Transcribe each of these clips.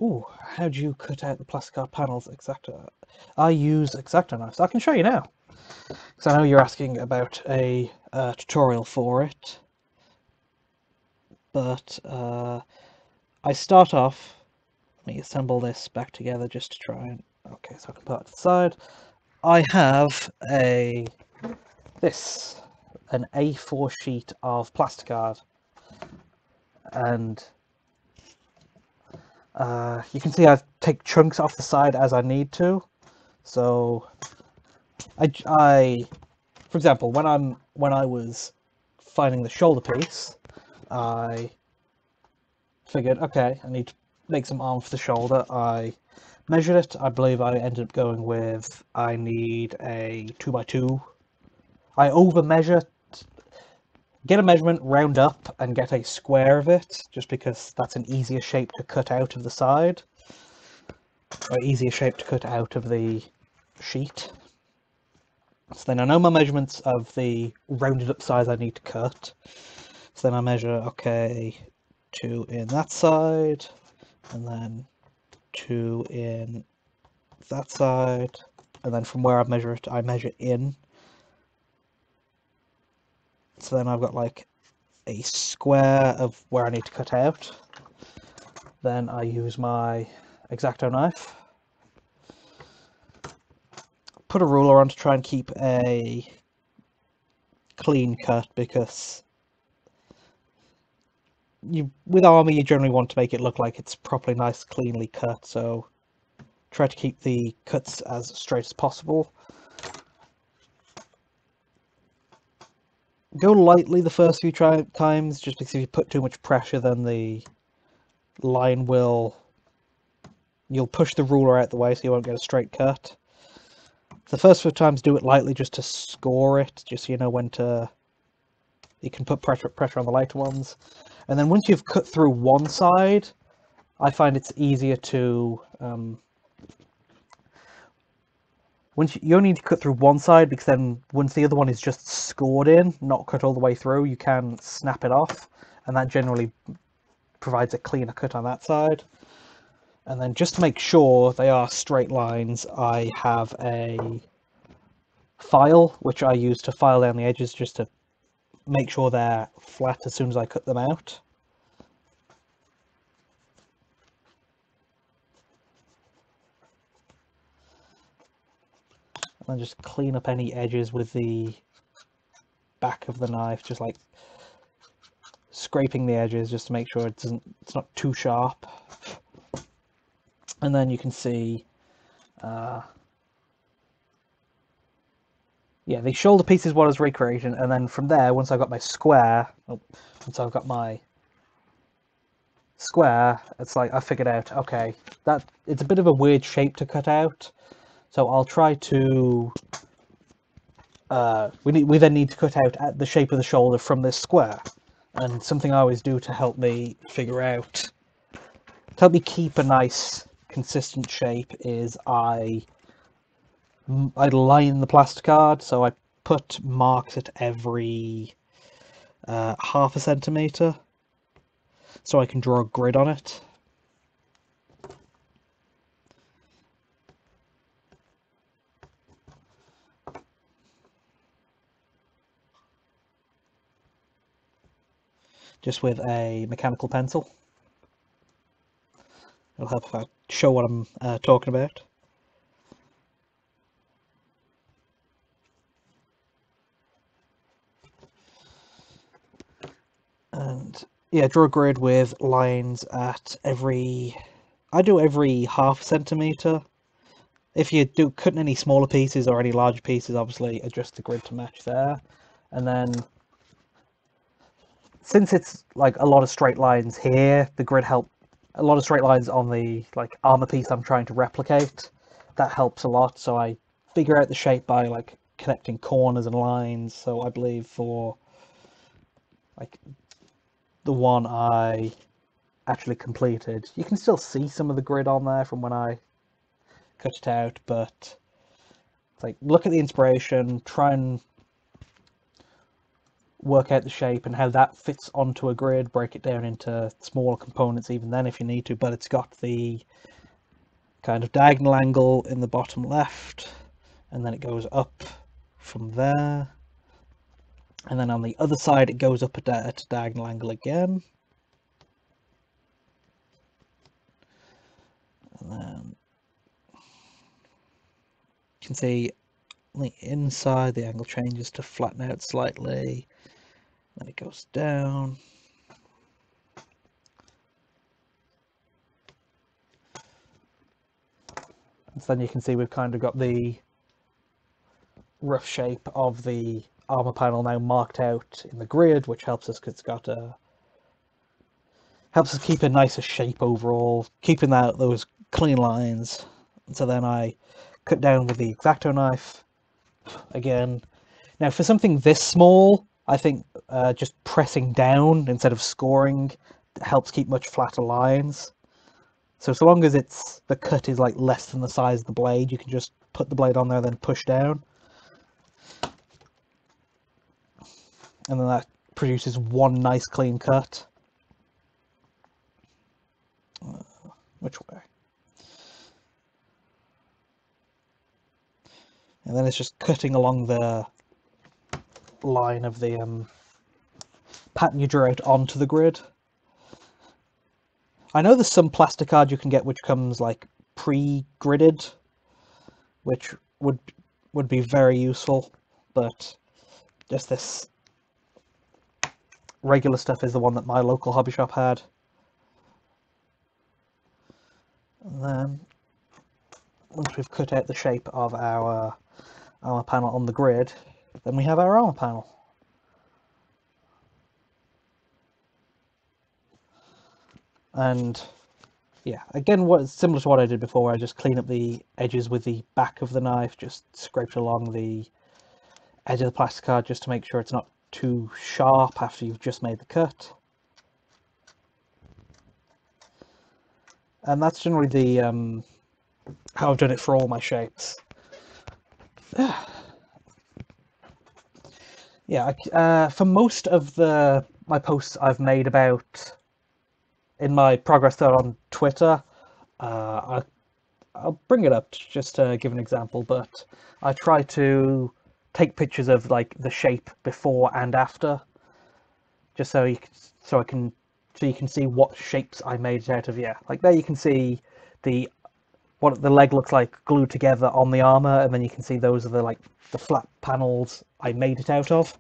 Ooh, how do you cut out the Plasticard panels? Exacto. I use Exacto knives. I can show you now. Because I know you're asking about a tutorial for it. But I start off, let me assemble this back together just to try and, okay, so I can put it to the side. I have an A4 sheet of Plasticard, and you can see I take chunks off the side as I need to. So I for example, when I was finding the shoulder piece, I figured, okay, I need to make some arm for the shoulder. I measured it. I believe I ended up going with, I need a 2x2. I over measure, get a measurement, round up, and get a square of it, just because that's an easier shape to cut out of the side, or easier shape to cut out of the sheet. So then I know my measurements of the rounded up size I need to cut. So then I measure, okay, 2 in that side, and then 2 in that side, and then from where I measure it, I measure in. So then I've got like a square of where I need to cut out. Then I use my Exacto knife, put a ruler on to try and keep a clean cut, because with Armour you generally want to make it look like it's properly nice, cleanly cut, so try to keep the cuts as straight as possible. Go lightly the first few times, just because if you put too much pressure, then the line you'll push the ruler out the way, so you won't get a straight cut. The first few times do it lightly just to score it, just so you know when to, you can put pressure on the lighter ones. And then once you've cut through one side, I find it's easier to, once you only need to cut through one side, because then once the other one is just scored in, not cut all the way through, you can snap it off, and that generally provides a cleaner cut on that side. And then just to make sure they are straight lines, I have a file which I use to file down the edges, just to make sure they're flat as soon as I cut them out. And then just clean up any edges with the back of the knife, just like scraping the edges just to make sure it's not too sharp. And then you can see, yeah, the shoulder piece is what I was recreating, and then from there, once I've got my square, it's like I figured out, okay, that it's a bit of a weird shape to cut out, so I'll try to. We then need to cut out at the shape of the shoulder from this square, and something I always do to help me figure out, to help me keep a nice consistent shape, is I line the Plasticard, so I put marks at every half a centimetre, so I can draw a grid on it. Just with a mechanical pencil. It'll help if I show what I'm talking about. And yeah, draw a grid with lines at I do every half centimetre. If you do cutting any smaller pieces or any larger pieces, obviously adjust the grid to match there. And then, since it's like a lot of straight lines here, the grid a lot of straight lines on the like armor piece I'm trying to replicate. That helps a lot. So I figure out the shape by like connecting corners and lines. So I believe for like the one I actually completed, you can still see some of the grid on there from when I cut it out, but it's like, look at the inspiration, try and work out the shape and how that fits onto a grid, break it down into smaller components even then if you need to, but it's got the kind of diagonal angle in the bottom left, and then it goes up from there, and then on the other side it goes up at a diagonal angle again, and then you can see on the inside the angle changes to flatten out slightly, then it goes down. And so then you can see we've kind of got the rough shape of the armor panel now marked out in the grid, which helps us because it's got helps us keep a nicer shape overall, keeping out those clean lines. And so then I cut down with the X-Acto knife again. Now for something this small, I think just pressing down instead of scoring helps keep much flatter lines. So long as the cut is like less than the size of the blade, you can just put the blade on there, then push down. And then that produces one nice clean cut. Which way? And then it's just cutting along the line of the pattern you drew out onto the grid. I know there's some Plasticard you can get which comes like pre-gridded, which would be very useful, but just this regular stuff is the one that my local hobby shop had. And then once we've cut out the shape of our armor panel on the grid, then we have our armor panel. And yeah, again, what's similar to what I did before, I just clean up the edges with the back of the knife, just scraped along the edge of the Plasticard just to make sure it's not too sharp after you've just made the cut. And that's generally the how I've done it for all my shapes. Yeah, for most of my posts I've made about in my progress thread on Twitter, I'll bring it up just to give an example, but I try to take pictures of like the shape before and after, just so you can see what shapes I made it out of. Yeah, like there you can see what the leg looks like glued together on the armor, and then you can see those are the flat panels I made it out of.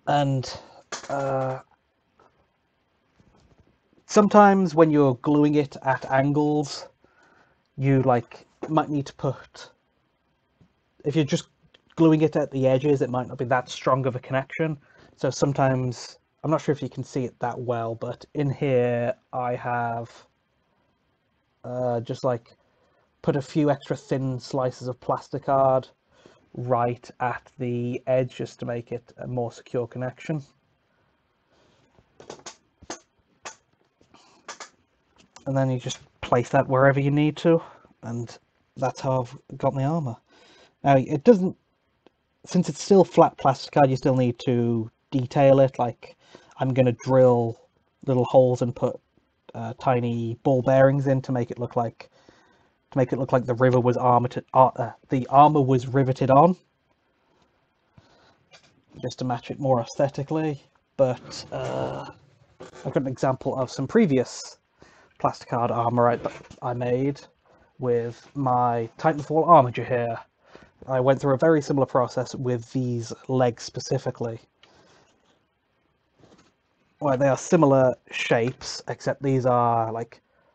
And sometimes when you're gluing it at angles, you might need to put, if you're just gluing it at the edges, it might not be that strong of a connection. So sometimes, I'm not sure if you can see it that well, but in here I have just put a few extra thin slices of Plasticard right at the edge just to make it a more secure connection. And then you just place that wherever you need to, and that's how I've got my armor. Now it doesn't, since it's still flat Plasticard, you still need to detail it. Like I'm going to drill little holes and put tiny ball bearings in to make it look like the river was the armor was riveted on, just to match it more aesthetically. But I've got an example of some previous Plasticard armor I made with my Titanfall Armature here. I went through a very similar process with these legs specifically. Well, they are similar shapes, except these are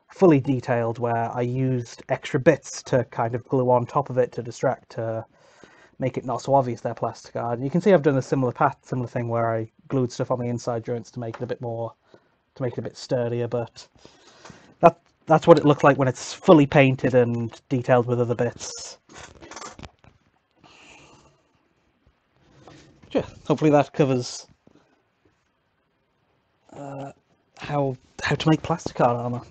fully detailed, where I used extra bits to kind of glue on top of it to distract, to make it not so obvious they're Plasticard. And you can see I've done a similar thing where I glued stuff on the inside joints to make it a bit sturdier, but that's what it looks like when it's fully painted and detailed with other bits. Yeah, hopefully that covers how to make Plasticard armor.